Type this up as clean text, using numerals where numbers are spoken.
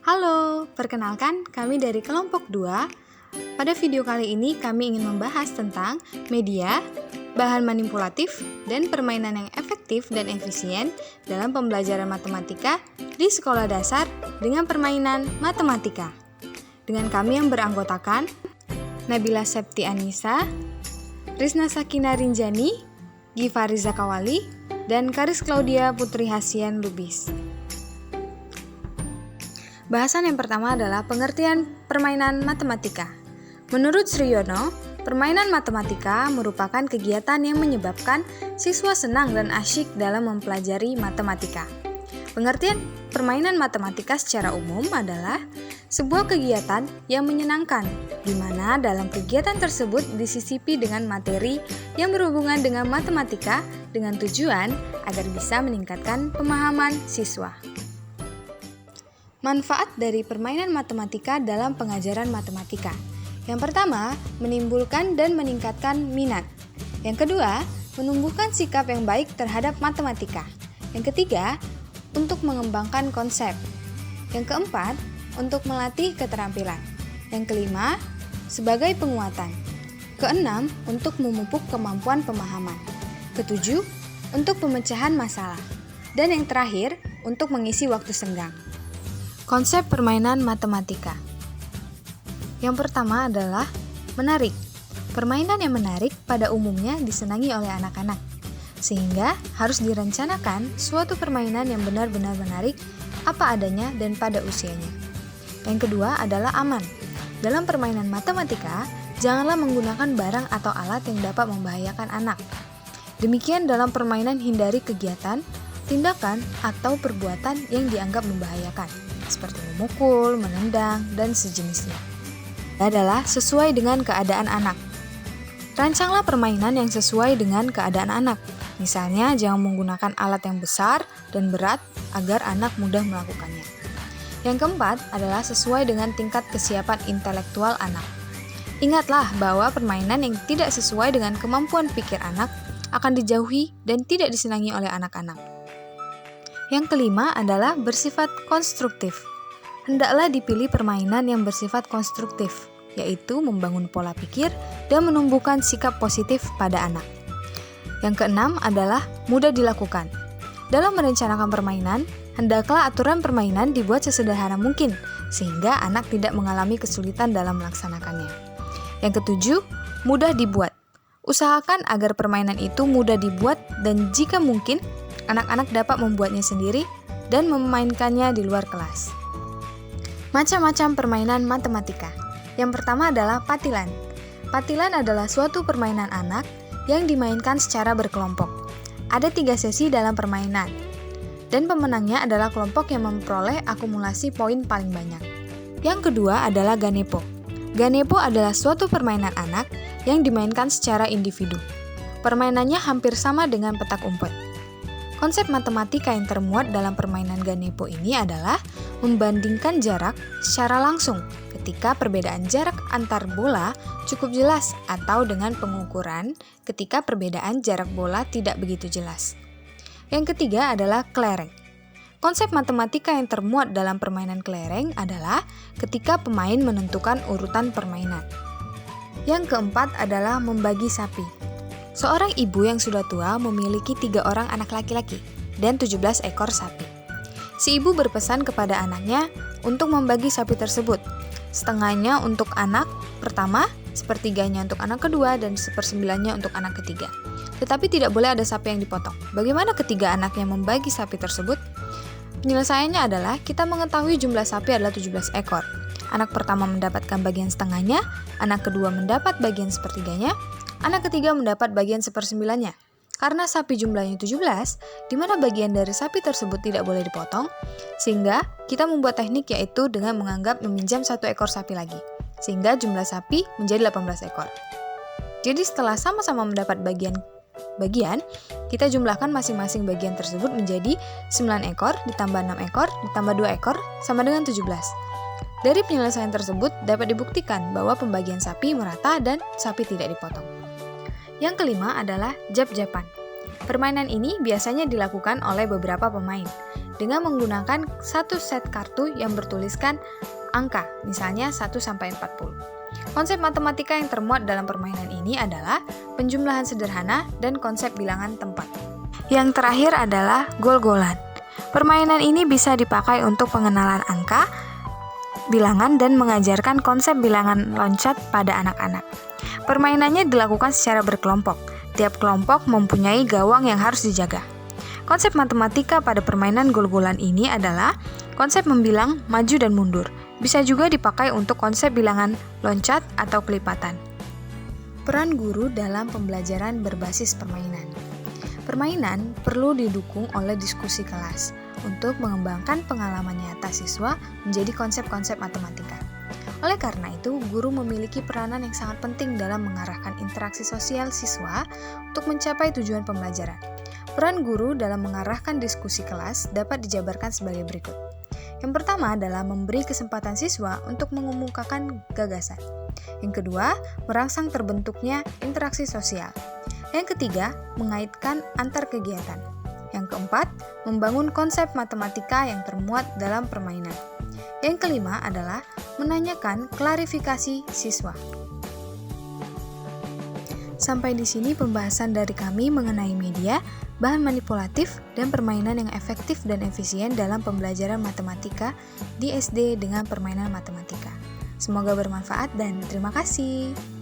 Halo, perkenalkan kami dari kelompok 2. Pada video kali ini kami ingin membahas tentang media, bahan manipulatif, dan permainan yang efektif dan efisien dalam pembelajaran matematika di sekolah dasar dengan permainan matematika. Dengan kami yang beranggotakan Nabila Septi Anissa, Rizna Sakina Rinjani, Givari Zakawali, dan Karis Claudia Putri Hasian Lubis. Bahasan yang pertama adalah pengertian permainan matematika. Menurut Sriyono, permainan matematika merupakan kegiatan yang menyebabkan siswa senang dan asyik dalam mempelajari matematika. Pengertian permainan matematika secara umum adalah sebuah kegiatan yang menyenangkan, di mana dalam kegiatan tersebut disisipi dengan materi yang berhubungan dengan matematika dengan tujuan agar bisa meningkatkan pemahaman siswa. Manfaat dari permainan matematika dalam pengajaran matematika. Yang pertama, menimbulkan dan meningkatkan minat. Yang kedua, menumbuhkan sikap yang baik terhadap matematika. Yang ketiga, untuk mengembangkan konsep. Yang keempat, untuk melatih keterampilan. Yang kelima, sebagai penguatan. Keenam, untuk memupuk kemampuan pemahaman. Ketujuh, untuk pemecahan masalah. Dan yang terakhir, untuk mengisi waktu senggang. Konsep permainan matematika. Yang pertama adalah menarik. Permainan yang menarik pada umumnya disenangi oleh anak-anak, sehingga harus direncanakan suatu permainan yang benar-benar menarik apa adanya dan pada usianya. Yang kedua adalah aman. Dalam permainan matematika, janganlah menggunakan barang atau alat yang dapat membahayakan anak. Demikian dalam permainan hindari kegiatan, tindakan, atau perbuatan yang dianggap membahayakan, seperti memukul, menendang, dan sejenisnya. Adalah sesuai dengan keadaan anak. Rancanglah permainan yang sesuai dengan keadaan anak. Misalnya, jangan menggunakan alat yang besar dan berat agar anak mudah melakukannya. Yang keempat adalah sesuai dengan tingkat kesiapan intelektual anak. Ingatlah bahwa permainan yang tidak sesuai dengan kemampuan pikir anak akan dijauhi dan tidak disenangi oleh anak-anak. Yang kelima adalah bersifat konstruktif. Hendaklah dipilih permainan yang bersifat konstruktif, yaitu membangun pola pikir dan menumbuhkan sikap positif pada anak. Yang keenam adalah mudah dilakukan. Dalam merencanakan permainan, hendaklah aturan permainan dibuat sesederhana mungkin, sehingga anak tidak mengalami kesulitan dalam melaksanakannya. Yang ketujuh, mudah dibuat. Usahakan agar permainan itu mudah dibuat dan jika mungkin, anak-anak dapat membuatnya sendiri dan memainkannya di luar kelas. Macam-macam permainan matematika. Yang pertama adalah patilan. Patilan adalah suatu permainan anak yang dimainkan secara berkelompok. Ada 3 sesi dalam permainan, dan pemenangnya adalah kelompok yang memperoleh akumulasi poin paling banyak. Yang kedua adalah ganepo. Ganepo adalah suatu permainan anak yang dimainkan secara individu. Permainannya hampir sama dengan petak umpet. Konsep matematika yang termuat dalam permainan ganepo ini adalah membandingkan jarak secara langsung ketika perbedaan jarak antar bola cukup jelas atau dengan pengukuran ketika perbedaan jarak bola tidak begitu jelas. Yang ketiga adalah kelereng. Konsep matematika yang termuat dalam permainan kelereng adalah ketika pemain menentukan urutan permainan. Yang keempat adalah membagi sapi. Seorang ibu yang sudah tua memiliki 3 orang anak laki-laki dan 17 ekor sapi. Si ibu berpesan kepada anaknya untuk membagi sapi tersebut. Setengahnya untuk anak pertama, sepertiganya untuk anak kedua, dan 1/9 untuk anak ketiga. Tetapi tidak boleh ada sapi yang dipotong. Bagaimana ketiga anaknya membagi sapi tersebut? Penyelesaiannya adalah kita mengetahui jumlah sapi adalah 17 ekor. Anak pertama mendapatkan bagian setengahnya, anak kedua mendapat bagian sepertiganya, anak ketiga mendapat bagian 1/9-nya. Karena sapi jumlahnya 17, di mana bagian dari sapi tersebut tidak boleh dipotong, sehingga kita membuat teknik yaitu dengan menganggap meminjam 1 ekor sapi lagi, sehingga jumlah sapi menjadi 18 ekor. Jadi setelah sama-sama mendapat bagian, kita jumlahkan masing-masing bagian tersebut menjadi 9 ekor, ditambah 6 ekor, ditambah 2 ekor, sama dengan 17. Dari penyelesaian tersebut dapat dibuktikan bahwa pembagian sapi merata dan sapi tidak dipotong. Yang kelima adalah jap-japan. Permainan ini biasanya dilakukan oleh beberapa pemain. dengan menggunakan satu set kartu yang bertuliskan angka, misalnya 1-40. Konsep matematika yang termuat dalam permainan ini adalah penjumlahan sederhana dan konsep bilangan tempat. Yang terakhir adalah gol-golan. Permainan ini bisa dipakai untuk pengenalan angka, bilangan, dan mengajarkan konsep bilangan loncat pada anak-anak. Permainannya dilakukan secara berkelompok. Tiap kelompok mempunyai gawang yang harus dijaga. Konsep matematika pada permainan gol-golan ini adalah konsep membilang maju dan mundur. Bisa juga dipakai untuk konsep bilangan loncat atau kelipatan. Peran guru dalam pembelajaran berbasis permainan. Permainan perlu didukung oleh diskusi kelas untuk mengembangkan pengalaman nyata siswa menjadi konsep-konsep matematika. Oleh karena itu, guru memiliki peranan yang sangat penting dalam mengarahkan interaksi sosial siswa untuk mencapai tujuan pembelajaran. Peran guru dalam mengarahkan diskusi kelas dapat dijabarkan sebagai berikut. Yang pertama adalah memberi kesempatan siswa untuk mengemukakan gagasan. Yang kedua, merangsang terbentuknya interaksi sosial. Yang ketiga, mengaitkan antar kegiatan. Yang keempat, membangun konsep matematika yang termuat dalam permainan. Yang kelima adalah menanyakan klarifikasi siswa. Sampai di sini pembahasan dari kami mengenai media, bahan manipulatif, dan permainan yang efektif dan efisien dalam pembelajaran matematika di SD dengan permainan matematika. Semoga bermanfaat dan terima kasih.